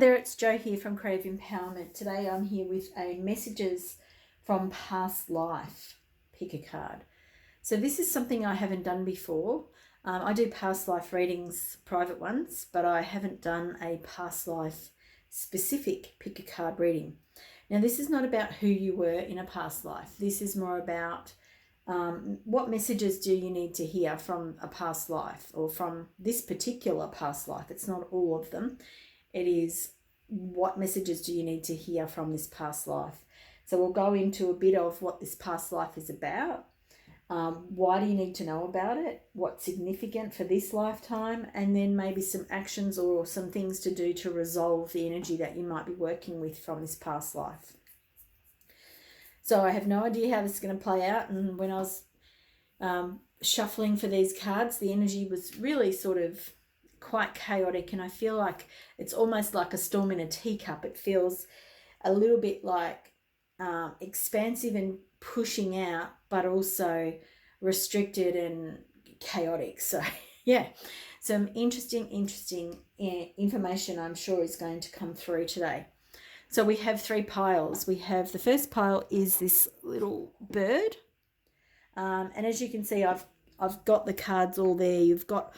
there, it's Jo here from Creative Empowerment. Today I'm here with a Messages from Past Life pick a card. So this is something I haven't done before. I do past life readings, private ones, but I haven't done a past life specific pick a card reading. Now this is not about who you were in a past life. This is more about what messages do you need to hear from a past life or from this particular past life. It's not all of them. It is what messages do you need to hear from this past life. So we'll go into a bit of what this past life is about. Why do you need to know about it? What's significant for this lifetime? And then maybe some actions or some things to do to resolve the energy that you might be working with from this past life. So I have no idea how this is going to play out. And when I was shuffling for these cards, the energy was really sort of quite chaotic. And I feel like it's almost like a storm in a teacup. It feels a little bit like expansive and pushing out, but also restricted and chaotic. So yeah, some interesting information I'm sure is going to come through today. So we have three piles. We have the first pile is this little bird, and as you can see, I've got the cards all there. You've got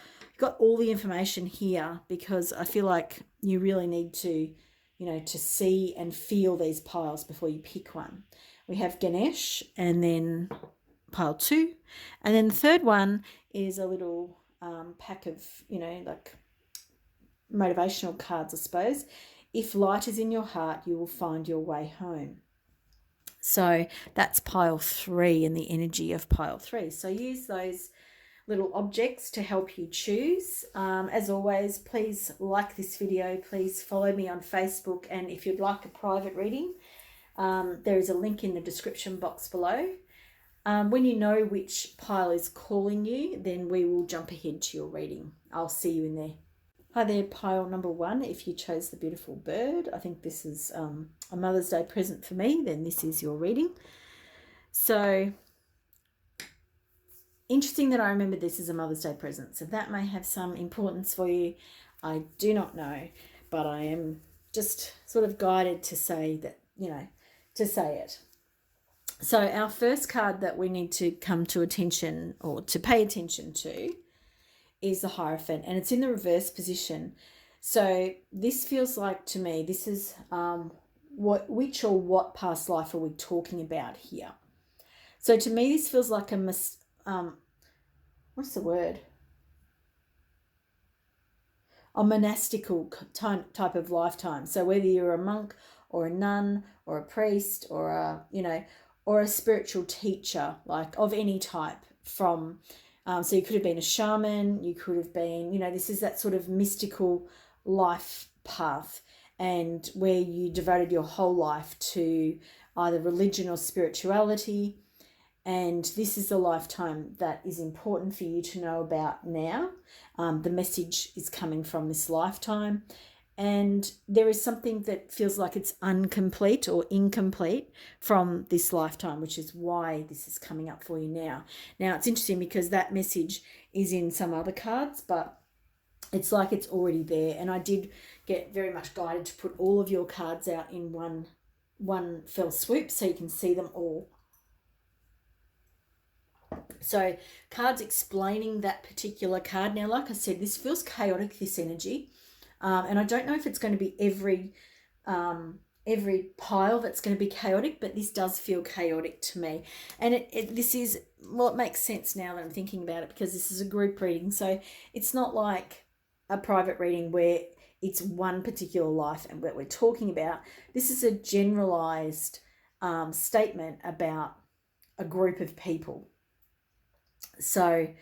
all the information here because I feel like you really need to, to see and feel these piles before you pick one. We have Ganesh, and then pile 2, and then the third one is a little pack of, like motivational cards, I suppose. If light is in your heart, you will find your way home. So that's pile 3 and the energy of pile 3. So use those little objects to help you choose. As always, please like this video. Please follow me on Facebook. And if you'd like a private reading, there is a link in the description box below. When you know which pile is calling you, then we will jump ahead to your reading. I'll see you in there. Hi there, pile number 1. If you chose the beautiful bird, I think this is a Mother's Day present for me, then this is your reading. So interesting that I remember this is a Mother's Day present. So that may have some importance for you. I do not know, but I am just sort of guided to say that, to say it. So our first card that we need to come to attention or to pay attention to is the Hierophant, and it's in the reverse position. So this feels like, to me, this is what past life are we talking about here? So to me, this feels like what's the word? A monastical type of lifetime. So whether you're a monk or a nun or a priest or a spiritual teacher, like of any type, from so you could have been a shaman, you could have been, this is that sort of mystical life path, and where you devoted your whole life to either religion or spirituality. And this is the lifetime that is important for you to know about now. The message is coming from this lifetime. And there is something that feels like it's incomplete or incomplete from this lifetime, which is why this is coming up for you now. Now, it's interesting because that message is in some other cards, but it's like it's already there. And I did get very much guided to put all of your cards out in one fell swoop so you can see them all. So cards explaining that particular card. Now, like I said, this feels chaotic, this energy. And I don't know if it's going to be every pile that's going to be chaotic, but this does feel chaotic to me. And it makes sense now that I'm thinking about it, because this is a group reading. So it's not like a private reading where it's one particular life and what we're talking about. This is a generalized statement about a group of people. So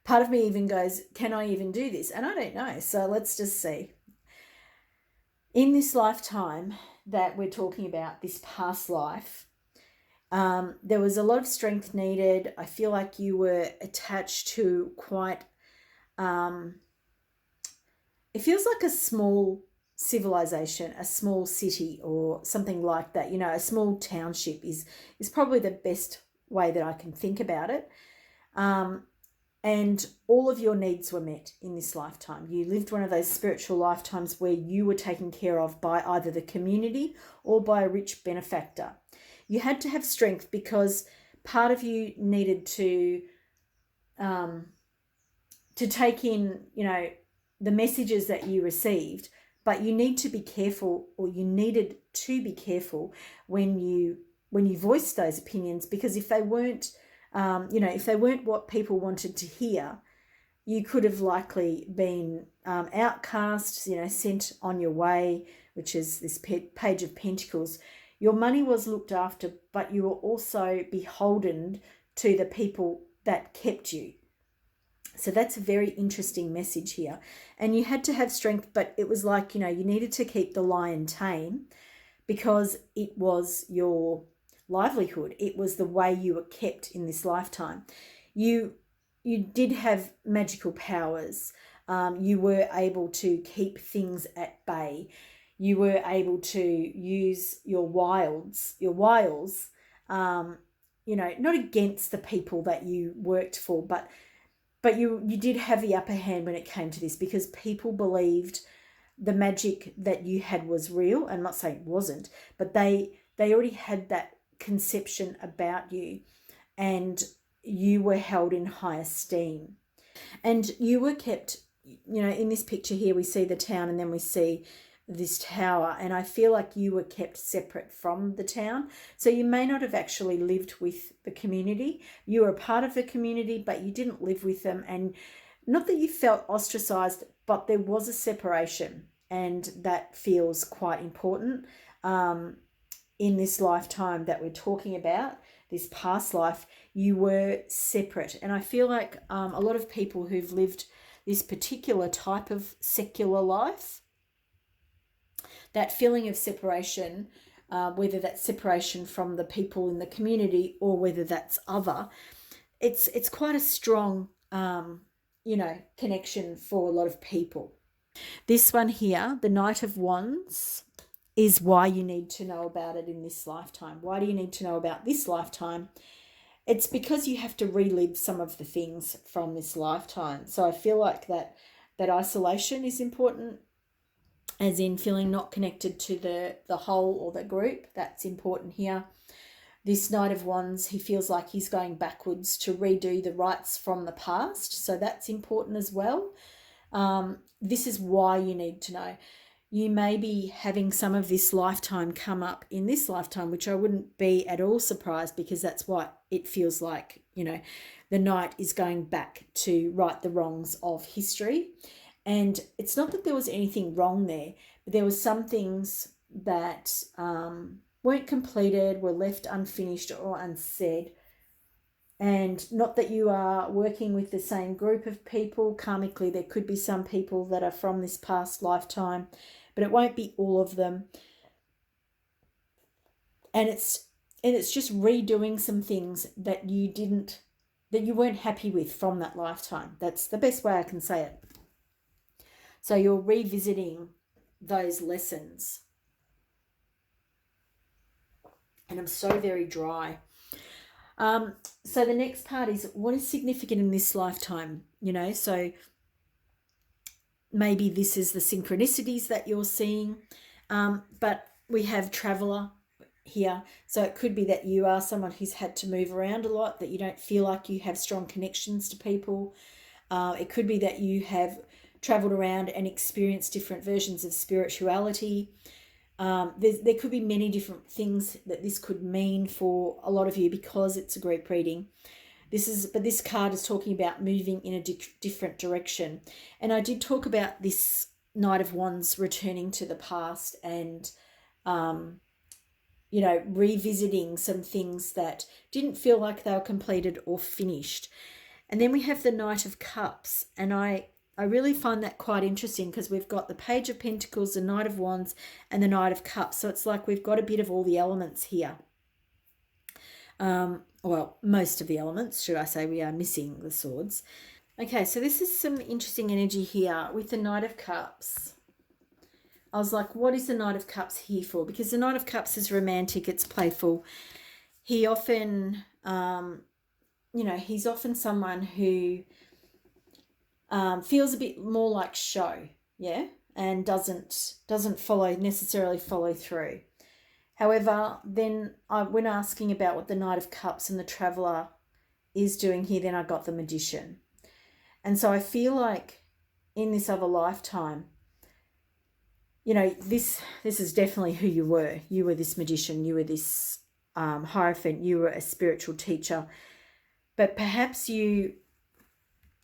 part of me even goes, can I even do this? And I don't know. So let's just see. In this lifetime that we're talking about, this past life, there was a lot of strength needed. I feel like you were attached to quite, it feels like a small civilization, a small city or something like that. A small township is probably the best way that I can think about it. and all of your needs were met in this lifetime. You lived one of those spiritual lifetimes where you were taken care of by either the community or by a rich benefactor. You had to have strength because part of you needed to take in, the messages that you received, but you need to be careful, or you needed to be careful when you voiced those opinions, because if they weren't, if they weren't what people wanted to hear, you could have likely been outcast, sent on your way, which is this Page of Pentacles. Your money was looked after, but you were also beholden to the people that kept you. So that's a very interesting message here. And you had to have strength, but it was like, you needed to keep the lion tame because it was your livelihood. It was the way you were kept in this lifetime. You did have magical powers. You were able to keep things at bay. You were able to use your wiles, not against the people that you worked for, but you did have the upper hand when it came to this, because people believed the magic that you had was real. I'm not saying it wasn't, but they already had that conception about you, and you were held in high esteem. And you were kept, in this picture here, we see the town and then we see this tower, and I feel like you were kept separate from the town. So you may not have actually lived with the community. You were a part of the community, but you didn't live with them. And not that you felt ostracized, but there was a separation, and that feels quite important in this lifetime that we're talking about, this past life. You were separate. And I feel like a lot of people who've lived this particular type of secular life, that feeling of separation, whether that's separation from the people in the community or whether that's other, it's quite a strong, connection for a lot of people. This one here, the Knight of Wands, is why you need to know about it in this lifetime. Why do you need to know about this lifetime? It's because you have to relive some of the things from this lifetime. So I feel like that isolation is important, as in feeling not connected to the whole or the group. That's important here. This Knight of Wands, he feels like he's going backwards to redo the rights from the past. So that's important as well. This is why you need to know. You may be having some of this lifetime come up in this lifetime, which I wouldn't be at all surprised, because that's what it feels like. The Knight is going back to right the wrongs of history. And it's not that there was anything wrong there, but there were some things that weren't completed, were left unfinished or unsaid. And not that you are working with the same group of people. Karmically, there could be some people that are from this past lifetime, but it won't be all of them. And it's just redoing some things that you weren't happy with from that lifetime. That's the best way I can say it. So you're revisiting those lessons. And I'm so very dry. So the next part is, what is significant in this lifetime? So maybe this is the synchronicities that you're seeing. But we have traveler here. So it could be that you are someone who's had to move around a lot, that you don't feel like you have strong connections to people. It could be that you have traveled around and experienced different versions of spirituality. There could be many different things that this could mean for a lot of you, because it's a group reading. But this card is talking about moving in a different direction. And I did talk about this Knight of Wands returning to the past and, revisiting some things that didn't feel like they were completed or finished. And then we have the Knight of Cups. And I really find that quite interesting, because we've got the Page of Pentacles, the Knight of Wands, and the Knight of Cups. So it's like we've got a bit of all the elements here. Well, most of the elements, should I say. We are missing the swords. Okay, so this is some interesting energy here with the Knight of Cups. I was like, what is the Knight of Cups here for? Because the Knight of Cups is romantic, it's playful. He often, he's often someone who feels a bit more like show, yeah, and doesn't necessarily follow through. However, then when asking about what the Knight of Cups and the Traveller is doing here, then I got the Magician. And so I feel like in this other lifetime, you know, this is definitely who you were. You were this magician, you were this Hierophant, you were a spiritual teacher. But perhaps you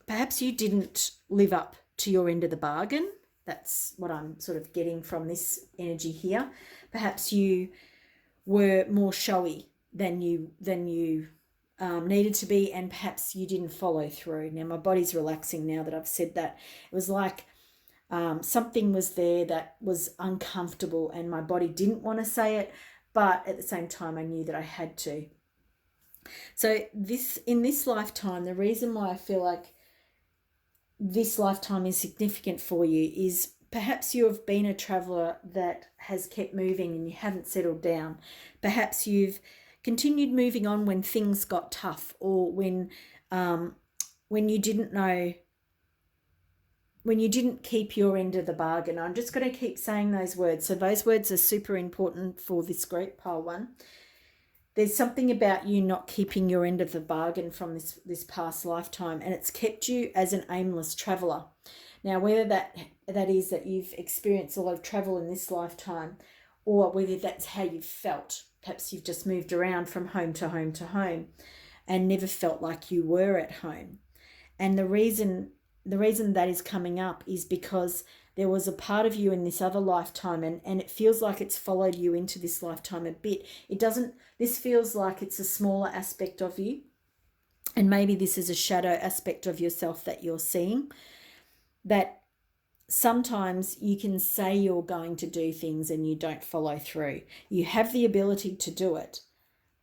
didn't live up to your end of the bargain. That's what I'm sort of getting from this energy here. Perhaps you were more showy than you needed to be, and perhaps you didn't follow through. Now my body's relaxing now that I've said that. It was like something was there that was uncomfortable, and my body didn't want to say it, but at the same time I knew that I had to. So in this lifetime, the reason why I feel like this lifetime is significant for you is perhaps you have been a traveller that has kept moving and you haven't settled down. Perhaps you've continued moving on when things got tough, or when you didn't know, when you didn't keep your end of the bargain. I'm just going to keep saying those words. So those words are super important for this group, pile 1. There's something about you not keeping your end of the bargain from this past lifetime, and it's kept you as an aimless traveller. Now, whether that is that you've experienced a lot of travel in this lifetime, or whether that's how you've felt. Perhaps you've just moved around from home to home to home and never felt like you were at home. And the reason that is coming up is because there was a part of you in this other lifetime, and it feels like it's followed you into this lifetime a bit. This feels like it's a smaller aspect of you, and maybe this is a shadow aspect of yourself that you're seeing, that sometimes you can say you're going to do things and you don't follow through. You have the ability to do it,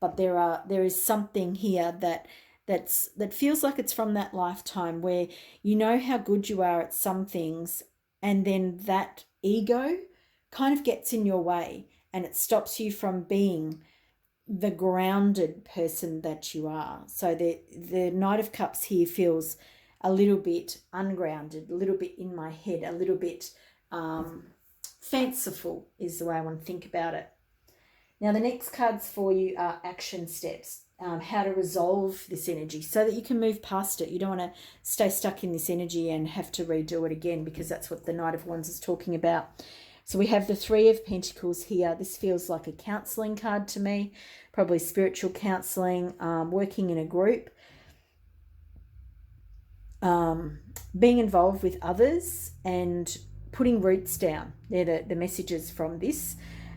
but there is something here that feels like it's from that lifetime, where you know how good you are at some things, and then that ego kind of gets in your way and it stops you from being the grounded person that you are. So the Knight of Cups here feels a little bit ungrounded, a little bit in my head, a little bit fanciful is the way I want to think about it. Now the next cards for you are action steps. How to resolve this energy so that you can move past it. You don't want to stay stuck in this energy and have to redo it again, because that's what the Knight of Wands is talking about. So we have the Three of Pentacles here. This feels like a counselling card to me, probably spiritual counselling, working in a group, being involved with others and putting roots down. They're the messages from this.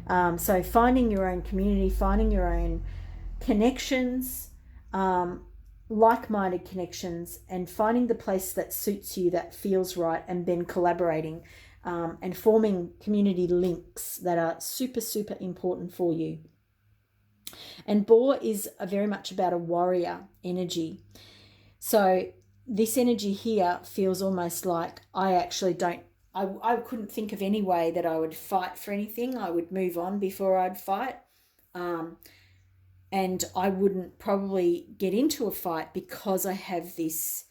So finding your own community, finding your own connections, like-minded connections, and finding the place that suits you, that feels right, and then collaborating and forming community links that are super, super important for you. And Boar is very much about a warrior energy. So this energy here feels almost like I couldn't think of any way that I would fight for anything. I would move on before I'd fight. And I wouldn't probably get into a fight because I have this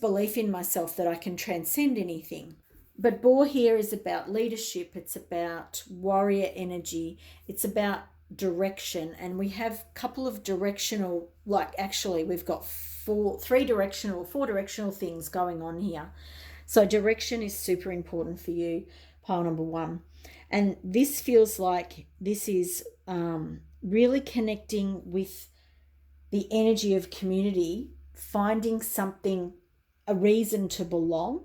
belief in myself that I can transcend anything. But Boar here is about leadership. It's about warrior energy. It's about direction. And we have a couple of directional, we've got four directional things going on here. So direction is super important for you, pile number 1. And this feels like this is really connecting with the energy of community, finding something, a reason to belong,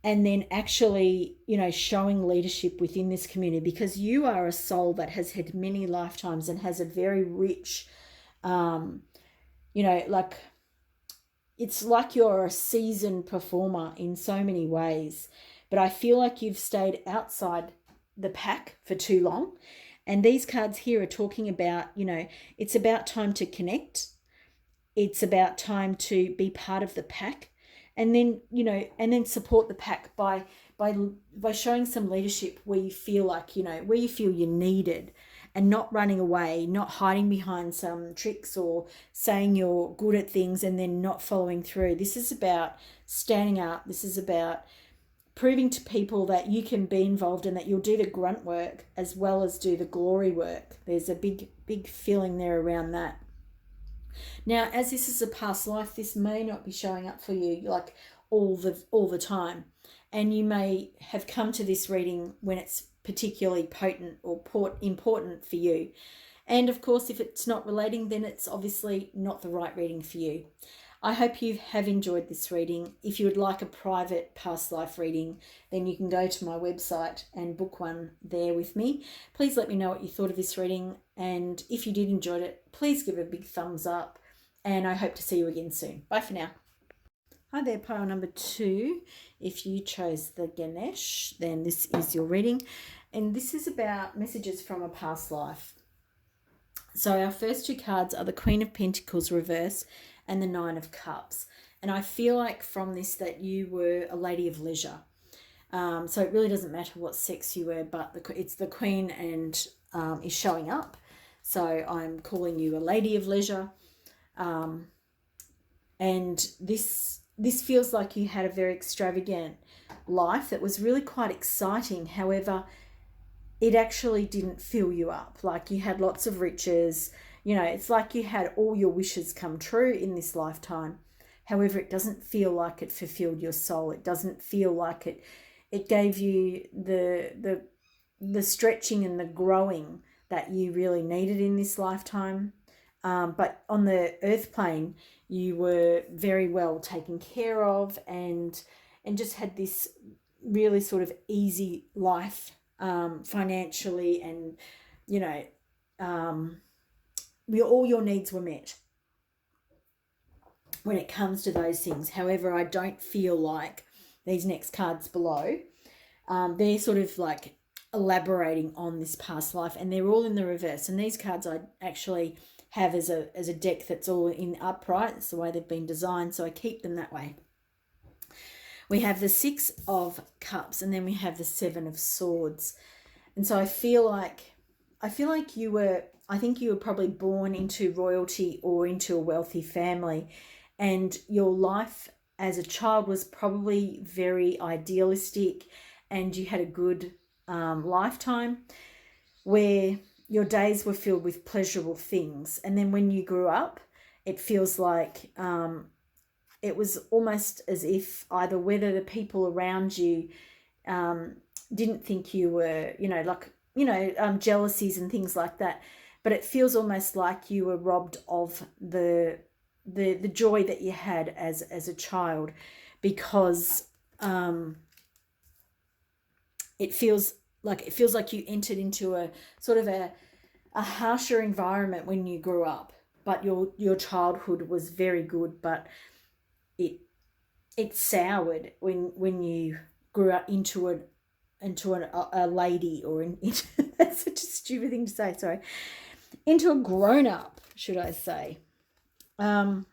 and then actually, showing leadership within this community, because you are a soul that has had many lifetimes and has a very rich, it's like you're a seasoned performer in so many ways, but I feel like you've stayed outside the pack for too long. And these cards here are talking about, it's about time to connect. It's about time to be part of the pack, and then, and then support the pack by showing some leadership where you feel like, where you feel you're needed, and not running away, not hiding behind some tricks or saying you're good at things and then not following through. This is about standing up. This is about proving to people that you can be involved and that you'll do the grunt work as well as do the glory work. There's a big feeling there around that. Now, as this is a past life, this may not be showing up for you like all the time. And you may have come to this reading when it's particularly potent or important for you. And of course, if it's not relating, then it's obviously not the right reading for you. I hope you have enjoyed this reading. If you would like a private past life reading, then you can go to my website and book one there with me. Please let me know what you thought of this reading. And if you did enjoy it, please give it a big thumbs up. And I hope to see you again soon. Bye for now. Hi there, pile number 2. If you chose the Ganesh, then this is your reading. And this is about messages from a past life. So our first 2 cards are the Queen of Pentacles reverse and the 9 of Cups. And I feel like from this that you were a lady of leisure. So it really doesn't matter what sex you were, but it's the Queen and is showing up. So I'm calling you a lady of leisure. And this feels like you had a very extravagant life that was really quite exciting. However, it actually didn't fill you up. Like you had lots of riches. You know, it's like you had all your wishes come true in this lifetime. However, it doesn't feel like it fulfilled your soul. It doesn't feel like it gave you the stretching and the growing that you really needed in this lifetime. But on the earth plane, you were very well taken care of and just had this really sort of easy life financially, and, you know, all your needs were met when it comes to those things. However, I don't feel like these next cards below, they're sort of like elaborating on this past life, and they're all in the reverse. And these cards I actually have as a deck that's all in upright. It's the way they've been designed, so I keep them that way. We have the 6 of Cups, and then we have the 7 of Swords. And so I feel like you were, I think you were probably born into royalty or into a wealthy family, and your life as a child was probably very idealistic, and you had a good lifetime where your days were filled with pleasurable things. And then when you grew up, it feels like it was almost as if either whether the people around you didn't think you were, jealousies and things like that. But it feels almost like you were robbed of the joy that you had as a child, because it feels like you entered into a sort of a harsher environment when you grew up. But your childhood was very good, but it soured when you grew up into a lady, or into that's such a stupid thing to say, sorry, into a grown-up, should I say. So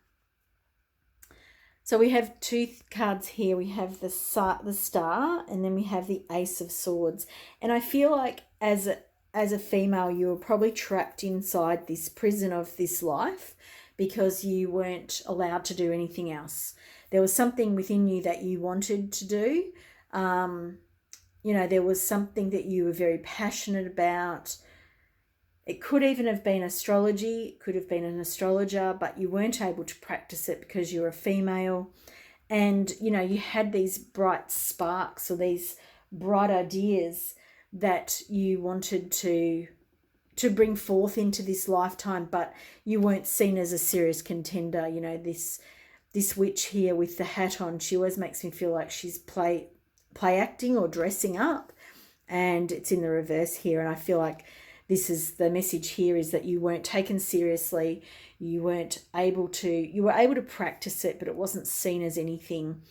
we have 2 cards here. We have the Star, and then we have the Ace of Swords. And I feel like as a female, you were probably trapped inside this prison of this life because you weren't allowed to do anything else. There was something within you that you wanted to do. There was something that you were very passionate about. It could even have been astrology. It could have been an astrologer, but you weren't able to practice it because you're a female. And, you had these bright sparks or these bright ideas that you wanted to bring forth into this lifetime, but you weren't seen as a serious contender. This witch here with the hat on, she always makes me feel like she's play acting or dressing up, and it's in the reverse here. And I feel like this is the message here, is that you weren't taken seriously. You were able to practice it, but it wasn't seen as anything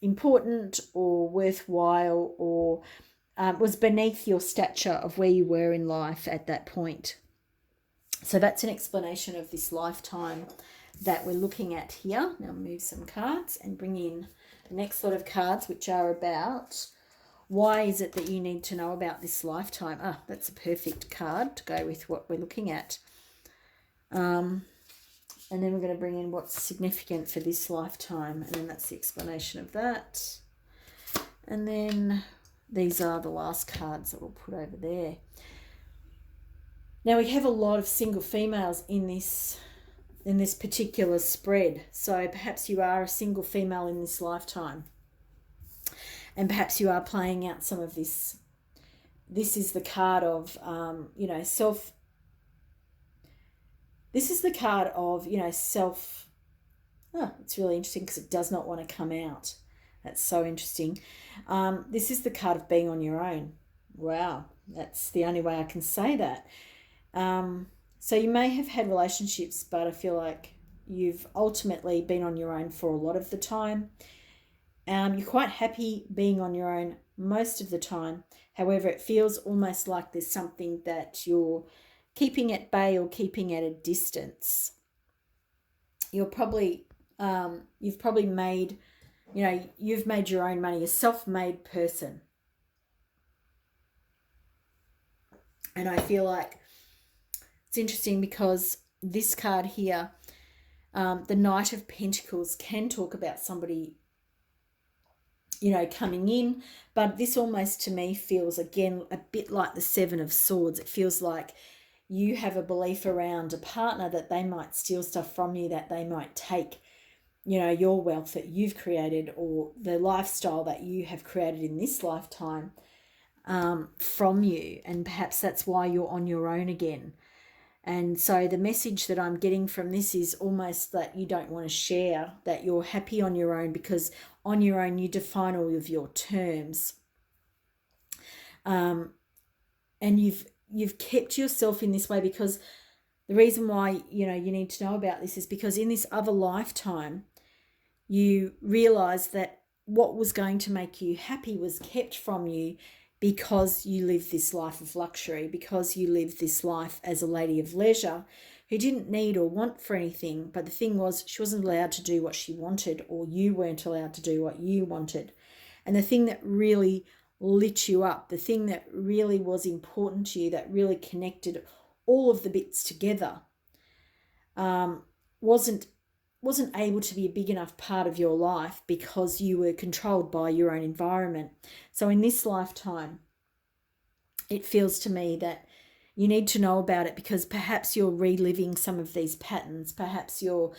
important or worthwhile, or was beneath your stature of where you were in life at that point. So that's an explanation of this lifetime that we're looking at here. Now move some cards and bring in the next lot of cards, which are about Why is it that you need to know about this lifetime? That's a perfect card to go with what we're looking at. And then we're going to bring in what's significant for this lifetime. And then that's the explanation of that. And then these are the last cards that we'll put over there. Now we have a lot of single females in this particular spread. So perhaps you are a single female in this lifetime. And perhaps you are playing out some of this. This is the card of, self. This is the card of, self. It's really interesting because it does not want to come out. That's so interesting. This is the card of being on your own. Wow, that's the only way I can say that. So you may have had relationships, but I feel like you've ultimately been on your own for a lot of the time. You're quite happy being on your own most of the time. However, it feels almost like there's something that you're keeping at bay or keeping at a distance. You've probably made, you've made your own money, a self-made person. And I feel like it's interesting because this card here, the Knight of Pentacles, can talk about somebody, coming in. But this almost to me feels, again, a bit like the Seven of Swords. It feels like you have a belief around a partner that they might steal stuff from you, that they might take, your wealth that you've created or the lifestyle that you have created in this lifetime from you. And perhaps that's why you're on your own again. And so the message that I'm getting from this is almost that you don't want to share, that you're happy on your own because on your own you define all of your terms. And you've kept yourself in this way because the reason why, you need to know about this is because in this other lifetime, you realize that what was going to make you happy was kept from you because you lived this life of luxury, because you lived this life as a lady of leisure who didn't need or want for anything. But the thing was, she wasn't allowed to do what she wanted, or you weren't allowed to do what you wanted. And the thing that really lit you up, the thing that really was important to you, that really connected all of the bits together, wasn't able to be a big enough part of your life because you were controlled by your own environment. So in this lifetime, it feels to me that you need to know about it because perhaps you're reliving some of these patterns. Perhaps you're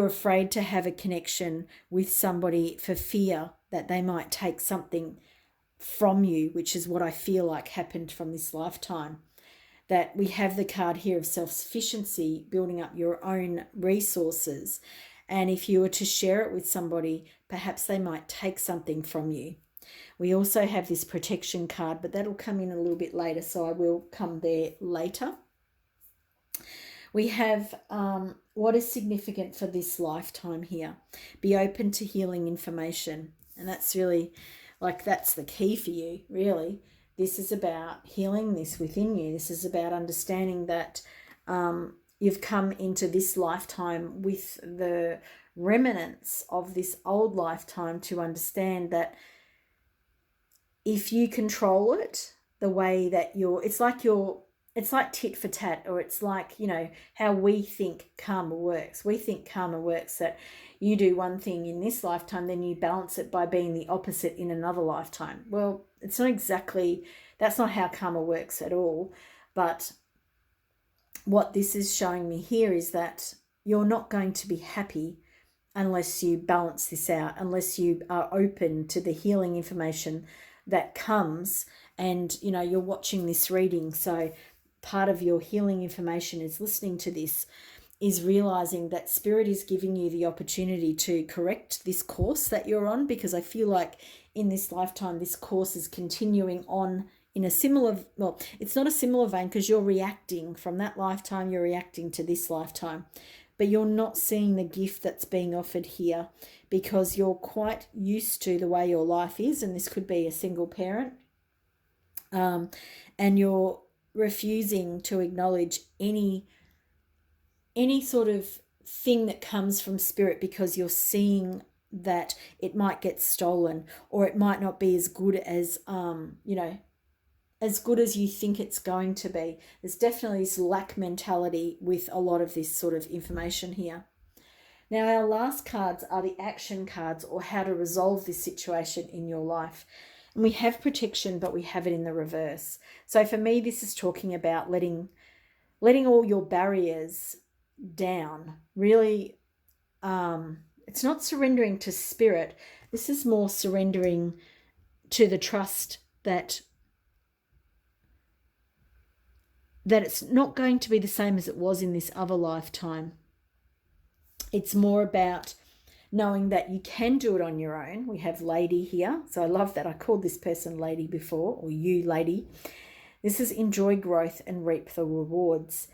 afraid to have a connection with somebody for fear that they might take something from you, which is what I feel like happened from this lifetime. That we have the card here of self-sufficiency, building up your own resources. And if you were to share it with somebody, perhaps they might take something from you. We also have this protection card, but that'll come in a little bit later, so I will come there later. We have what is significant for this lifetime here. Be open to healing information. And that's really, that's the key for you, really. This is about healing this within you. This is about understanding that you've come into this lifetime with the remnants of this old lifetime to understand that if you control it the way that it's like tit for tat, or it's like, how we think karma works. We think karma works that you do one thing in this lifetime, then you balance it by being the opposite in another lifetime. Well, it's not exactly, that's not how karma works at all. But what this is showing me here is that you're not going to be happy unless you balance this out, unless you are open to the healing information that comes. And, you're watching this reading. So part of your healing information is listening to this, is realizing that Spirit is giving you the opportunity to correct this course that you're on, because I feel like in this lifetime, this course is continuing on in a similar, well, it's not a similar vein because you're reacting from that lifetime, you're reacting to this lifetime, but you're not seeing the gift that's being offered here because you're quite used to the way your life is, and this could be a single parent, and you're refusing to acknowledge any sort of thing that comes from Spirit because you're seeing that it might get stolen, or it might not be as good as, as good as you think it's going to be. There's definitely this lack mentality with a lot of this sort of information here. Now, our last cards are the action cards, or how to resolve this situation in your life. And we have protection, but we have it in the reverse. So for me, this is talking about letting all your barriers down. Really, it's not surrendering to spirit. This is more surrendering to the trust that it's not going to be the same as it was in this other lifetime. It's more about knowing that you can do it on your own. We have Lady here. So I love that. I called this person Lady before, or you, Lady. This is enjoy growth and reap the rewards.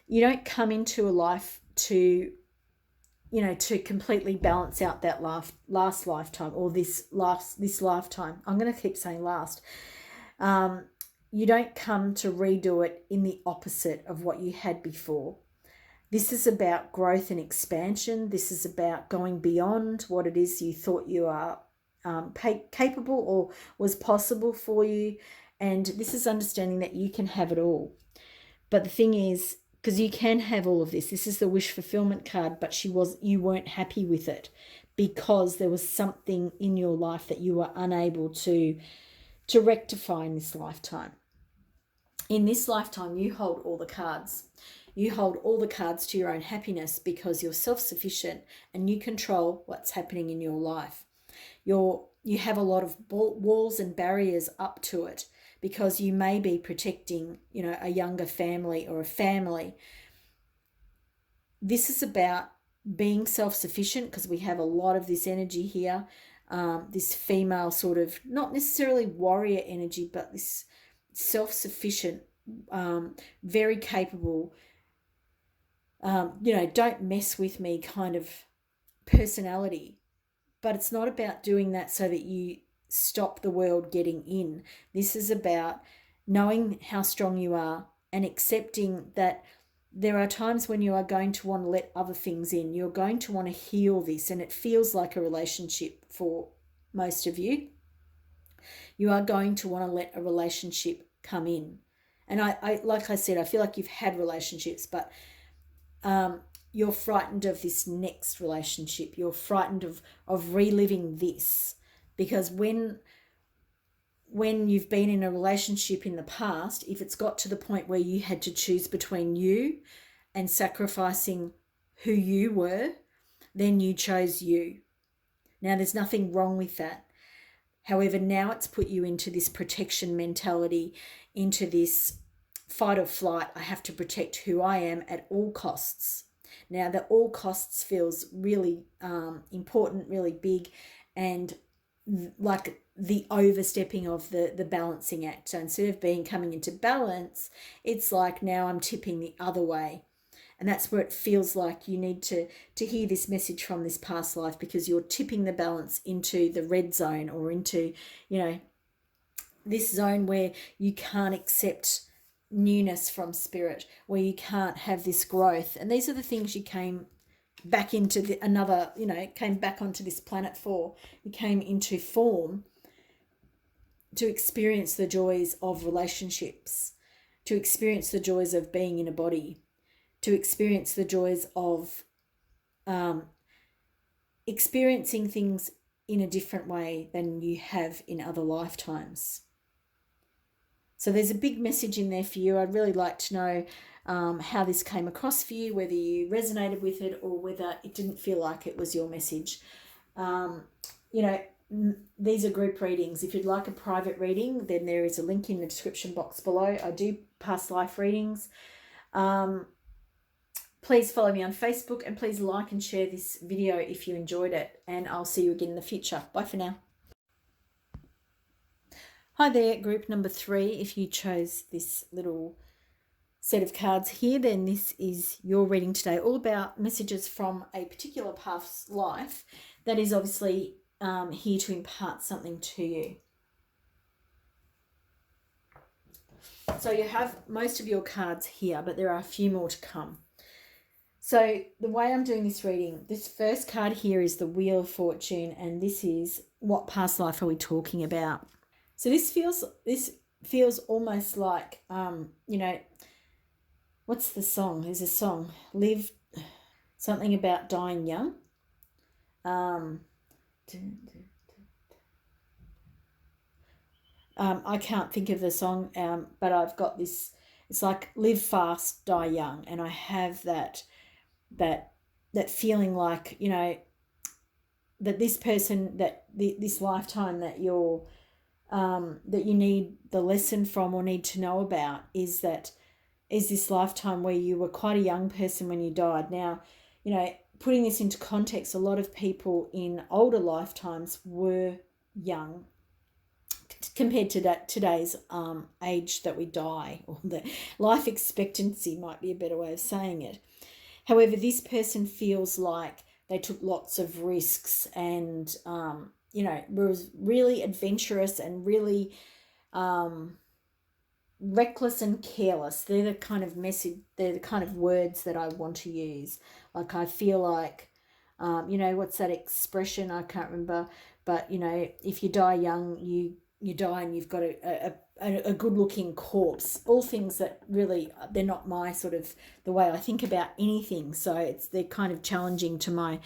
You don't come into a life to completely balance out that last lifetime, or this lifetime. I'm going to keep saying last. You don't come to redo it in the opposite of what you had before. This is about growth and expansion. This is about going beyond what it is you thought you are capable or was possible for you. And this is understanding that you can have it all. But the thing is, because you can have all of this is the wish fulfillment card, but you weren't happy with it because there was something in your life that you were unable to rectify in this lifetime. In this lifetime, you hold all the cards. You hold all the cards to your own happiness because you're self-sufficient and you control what's happening in your life. You have a lot of walls and barriers up to it because you may be protecting, a younger family or a family. This is about being self-sufficient, because we have a lot of this energy here, this female sort of, not necessarily warrior energy, but this self-sufficient, very capable, don't mess with me kind of personality. But it's not about doing that so that you stop the world getting in. This is about knowing how strong you are and accepting that there are times when you are going to want to let other things in. You're going to want to heal this, and it feels like a relationship for most of you. You are going to want to let a relationship come in. And I like I said, I feel like you've had relationships, but you're frightened of this next relationship. You're frightened of reliving this, because when you've been in a relationship in the past, if it's got to the point where you had to choose between you and sacrificing who you were, then you chose you. Now, there's nothing wrong with that. However, now it's put you into this protection mentality, into this fight or flight. I have to protect who I am at all costs. Now, the all costs feels really important, really big, and like the overstepping of the balancing act. So instead of coming into balance, it's like now I'm tipping the other way. And that's where it feels like you need to hear this message from this past life, because you're tipping the balance into the red zone, or into, this zone where you can't accept newness from spirit, where you can't have this growth. And these are the things you came back into came back onto this planet for. You came into form to experience the joys of relationships, to experience the joys of being in a body, to experience the joys of experiencing things in a different way than you have in other lifetimes. So there's a big message in there for you. I'd really like to know how this came across for you, whether you resonated with it or whether it didn't feel like it was your message. These are group readings. If you'd like a private reading, then there is a link in the description box below. I do past life readings. Please follow me on Facebook, and please like and share this video if you enjoyed it. And I'll see you again in the future. Bye for now. Hi there, group number 3. If you chose this little set of cards here, then this is your reading today, all about messages from a particular past life that is obviously here to impart something to you. So you have most of your cards here, but there are a few more to come. So the way I'm doing this reading, this first card here is the Wheel of Fortune, and this is what past life are we talking about. So this feels almost like you know, what's the song? There's a song, Live, something about dying young. I can't think of the song, but I've got this. It's like live fast, die young, and I have that feeling like, you know, that this person, that this lifetime that you're that you need the lesson from or need to know about is this lifetime where you were quite a young person when you died. Now, you know, putting this into context, a lot of people in older lifetimes were young compared to today's age that we die, or the life expectancy might be a better way of saying it. However, this person feels like they took lots of risks and, you know, was really adventurous and really reckless and careless. They're the kind of message, they're the kind of words that I want to use. Like, I feel like, you know, what's that expression? I can't remember. But, you know, if you die young, you die and you've got a good-looking corpse. All things that really, they're not my sort of, the way I think about anything. So they're kind of challenging to me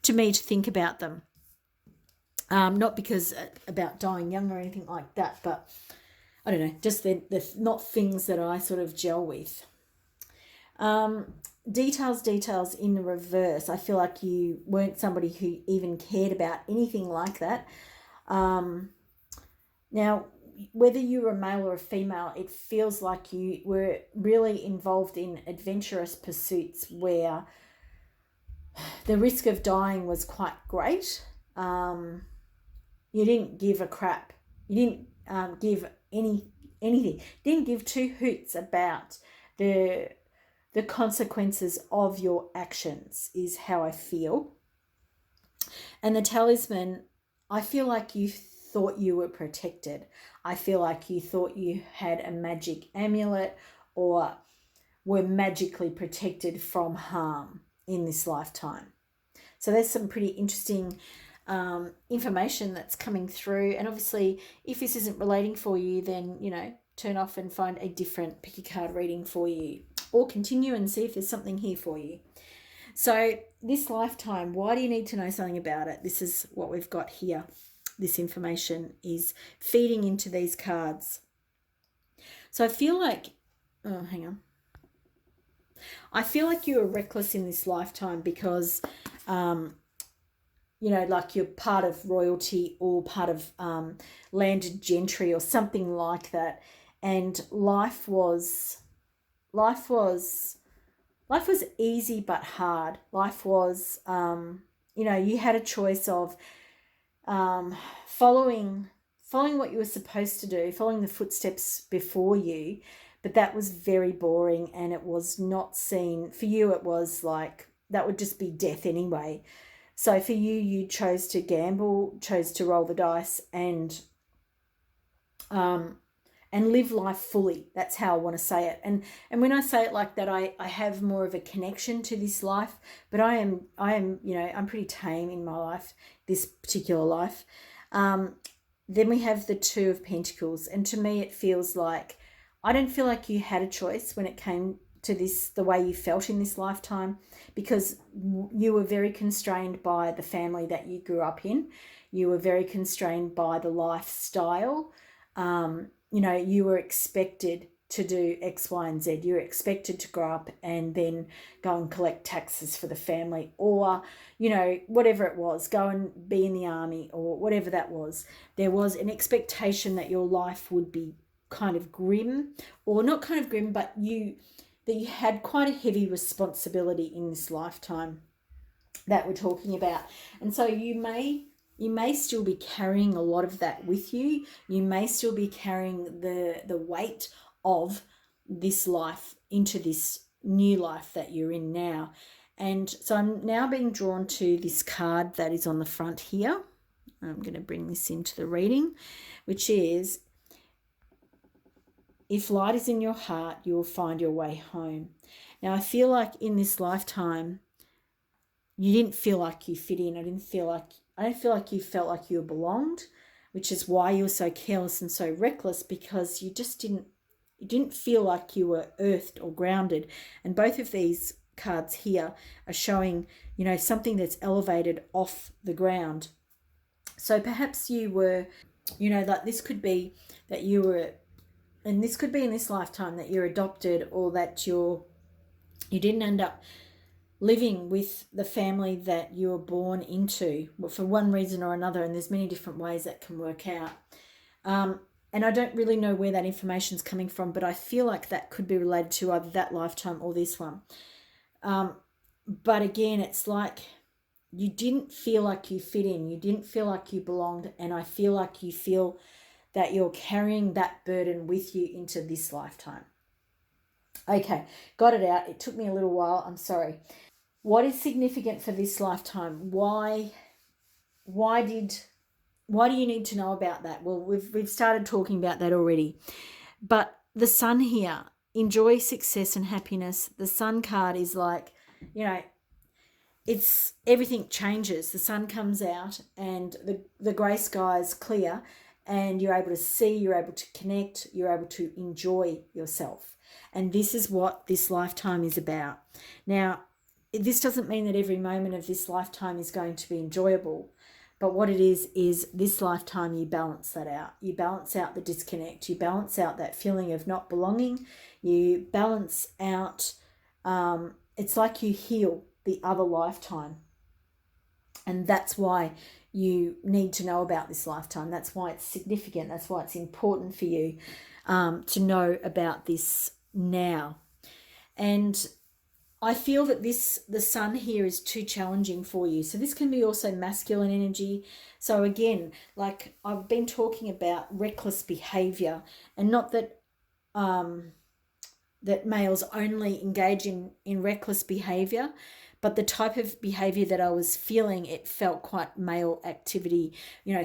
to think about them. Not because about dying young or anything like that, but I don't know, just they're not things that I sort of gel with. Details in the reverse. I feel like you weren't somebody who even cared about anything like that. Now, whether you were a male or a female, it feels like you were really involved in adventurous pursuits where the risk of dying was quite great. You didn't give a crap. You didn't give anything. Didn't give two hoots about the consequences of your actions, is how I feel. And the talisman, I feel like you thought you were protected. I feel like you thought you had a magic amulet or were magically protected from harm in this lifetime. So there's some pretty interesting information that's coming through. And obviously, if this isn't relating for you, then, you know, turn off and find a different pick a card reading for you, or continue and see if there's something here for you. So this lifetime, why do you need to know something about it? This is what we've got here. This information is feeding into these cards. So I feel like, I feel like you were reckless in this lifetime because, you know, like you're part of royalty or part of landed gentry or something like that. And life was easy but hard. Life was, you know, you had a choice of following what you were supposed to do, following the footsteps before you, but that was very boring, and it was not seen for you. It was like that would just be death anyway. So for you, you chose to gamble, chose to roll the dice, and live life fully. That's how I want to say it. And when I say it like that, I have more of a connection to this life, but I am, you know, I'm pretty tame in my life, this particular life. Then we have the Two of Pentacles. And to me, it feels like, I don't feel like you had a choice when it came to this, the way you felt in this lifetime, because you were very constrained by the family that you grew up in. You were very constrained by the lifestyle. You know, you were expected to do X, Y, and Z. You were expected to grow up and then go and collect taxes for the family, or, you know, whatever it was, go and be in the army, or whatever that was. There was an expectation that your life would be kind of grim, or not kind of grim, but that you had quite a heavy responsibility in this lifetime that we're talking about. And so you may still be carrying a lot of that with you. You may still be carrying the weight of this life into this new life that you're in now. And so I'm now being drawn to this card that is on the front here. I'm going to bring this into the reading, which is, if light is in your heart, you will find your way home. Now, I feel like in this lifetime, you didn't feel like you fit in. I don't feel like you felt like you belonged, which is why you were so careless and so reckless, because you didn't feel like you were earthed or grounded. And both of these cards here are showing, something that's elevated off the ground. So perhaps you were, like this could be that you were, and this could be in this lifetime that you're adopted, or that you didn't end up living with the family that you were born into for one reason or another, and there's many different ways that can work out. And I don't really know where that information's coming from, but I feel like that could be related to either that lifetime or this one. But again, it's like you didn't feel like you fit in, you didn't feel like you belonged, and I feel like you feel that you're carrying that burden with you into this lifetime. Okay, got it out. It took me a little while. I'm sorry. What is significant for this lifetime? Why do you need to know about that? Well, we've started talking about that already. But the sun here, enjoy success and happiness. The sun card is like, it's everything changes. The sun comes out and the grey sky is clear, and you're able to see, you're able to connect, you're able to enjoy yourself. And this is what this lifetime is about. Now, this doesn't mean that every moment of this lifetime is going to be enjoyable. But what it is this lifetime you balance that out. You balance out the disconnect. You balance out that feeling of not belonging. You balance out, it's like you heal the other lifetime. And that's why you need to know about this lifetime. That's why it's significant. That's why it's important for you to know about this now. And I feel that the sun here is too challenging for you. So this can be also masculine energy. So again, like I've been talking about reckless behavior, and not that that males only engage in reckless behavior, but the type of behavior that I was feeling, it felt quite male activity,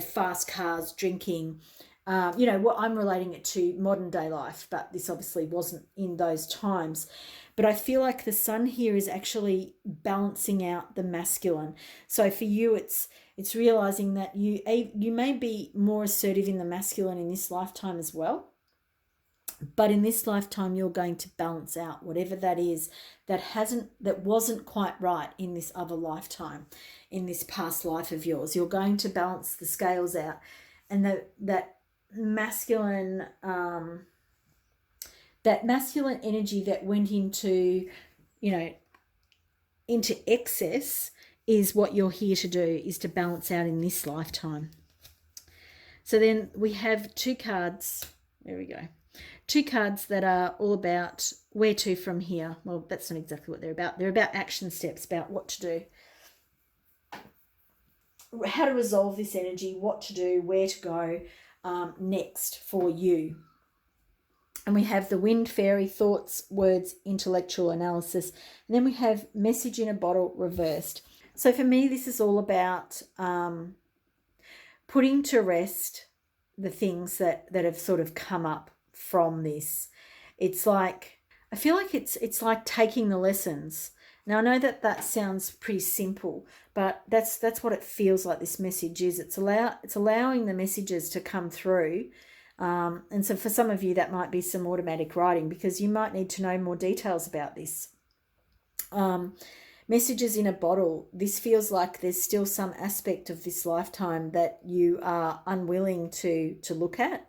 fast cars, drinking, what I'm relating it to modern day life, but this obviously wasn't in those times. But I feel like the sun here is actually balancing out the masculine. So for you, it's realizing that you may be more assertive in the masculine in this lifetime as well. But in this lifetime, you're going to balance out whatever that is that wasn't quite right in this other lifetime, in this past life of yours. You're going to balance the scales out, and that masculine energy that went into excess is what you're here to do, is to balance out in this lifetime. So then we have two cards. There we go. Two cards that are all about where to from here. Well, that's not exactly what they're about. They're about action steps, about what to do, how to resolve this energy, what to do, where to go next for you. And we have the wind fairy, thoughts, words, intellectual analysis. And then we have message in a bottle reversed. So for me, this is all about putting to rest the things that have sort of come up from this. It's like, I feel like it's like taking the lessons. Now I know that sounds pretty simple, but that's what it feels like this message is. It's allowing the messages to come through. And so for some of you, that might be some automatic writing, because you might need to know more details about this. Messages in a bottle. This feels like there's still some aspect of this lifetime that you are unwilling to look at.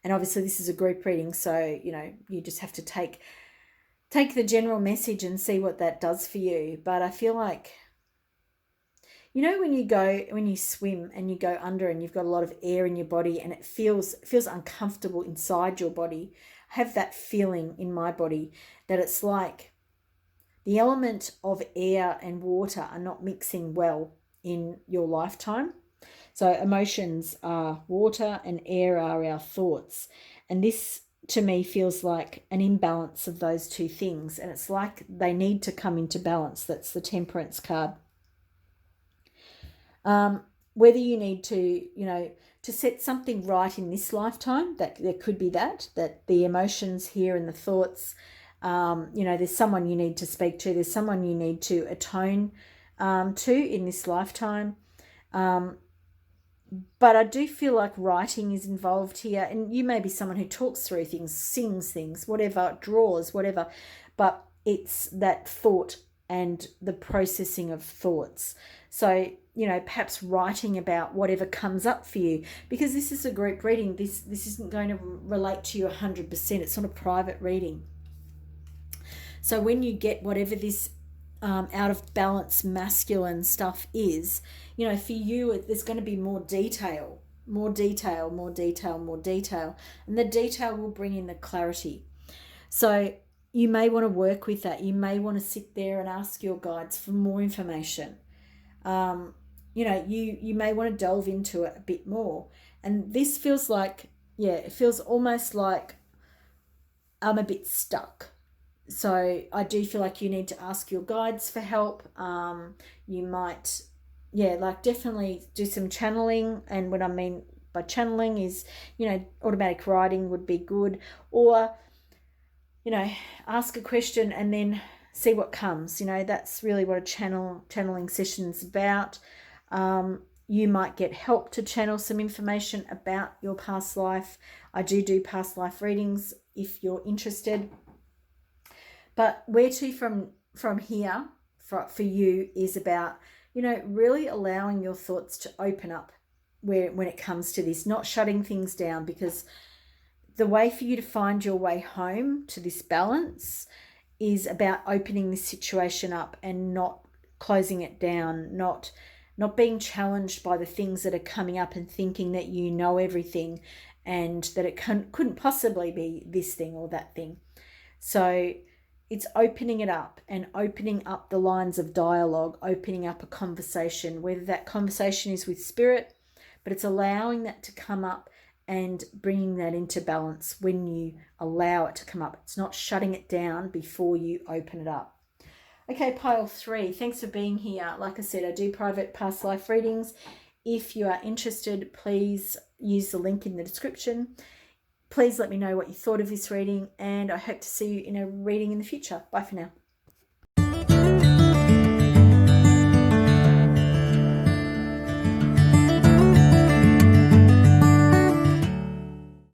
And obviously this is a group reading, so, you just have to take the general message and see what that does for you. But I feel like, when you swim and you go under and you've got a lot of air in your body and it feels uncomfortable inside your body, I have that feeling in my body that it's like the element of air and water are not mixing well in your lifetime. So emotions are water and air are our thoughts. And this, to me, feels like an imbalance of those two things. And it's like they need to come into balance. That's the Temperance card. Whether you need to, to set something right in this lifetime, that there could be that the emotions here and the thoughts You know, there's someone you need to speak to. There's someone you need to atone to in this lifetime. But I do feel like writing is involved here. And you may be someone who talks through things, sings things, whatever, draws, whatever. But it's that thought and the processing of thoughts. So, you know, perhaps writing about whatever comes up for you, because this is a group reading. This isn't going to relate to you 100%. It's not a private reading. So when you get whatever this out of balance masculine stuff is, you know, for you, there's going to be more detail, more detail, more detail, more detail. And the detail will bring in the clarity. So you may want to work with that. You may want to sit there and ask your guides for more information. You know, you may want to delve into it a bit more. And this feels like, yeah, it feels almost like I'm a bit stuck. So I do feel like you need to ask your guides for help. You might, yeah, like definitely do some channeling. And what I mean by channeling is, you know, automatic writing would be good. Or, you know, ask a question and then see what comes. You know, that's really what a channeling session is about. You might get help to channel some information about your past life. I do past life readings if you're interested. But where to from here for you is about, you know, really allowing your thoughts to open up when it comes to this, not shutting things down, because the way for you to find your way home to this balance is about opening this situation up and not closing it down, not being challenged by the things that are coming up and thinking that you know everything and that it couldn't possibly be this thing or that thing. So it's opening it up and opening up the lines of dialogue, opening up a conversation, whether that conversation is with spirit, but it's allowing that to come up and bringing that into balance when you allow it to come up. It's not shutting it down before you open it up. Okay, pile 3, thanks for being here. Like I said, I do private past life readings. If you are interested, please use the link in the description. Please let me know what you thought of this reading, and I hope to see you in a reading in the future. Bye for now.